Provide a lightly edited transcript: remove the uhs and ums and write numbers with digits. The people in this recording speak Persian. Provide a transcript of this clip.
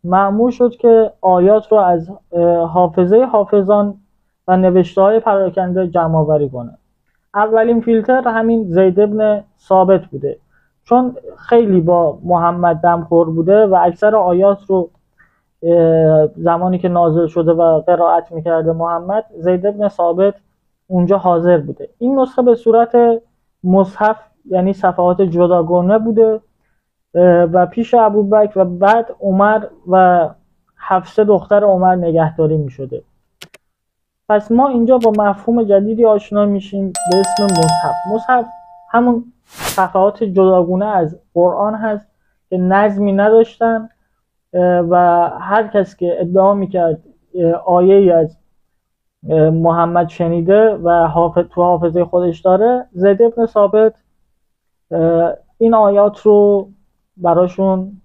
معمول شد که آیات رو از حافظه حافظان و نوشته‌های پراکنده جمع آوری کنه. اولین فیلتر همین زید بن ثابت بوده، چون خیلی با محمد دمخور بوده و اکثر آیات رو زمانی که نازل شده و قرائت میکرده محمد، زید بن ثابت اونجا حاضر بوده. این نسخه به صورت مصحف یعنی صفحات جداگانه بوده و پیش ابوبکر و بعد عمر و حفصه دختر عمر نگهداری میشده. پس ما اینجا با مفهوم جدیدی آشنا میشیم به اسم مصحف. مصحف همون صفحات جداگانه از قرآن هست که نظمی نداشتن و هر کس که ادعا میکرد آیه‌ای از محمد شنیده و تو حافظه خودش داره، زید بن ثابت این آیات رو براشون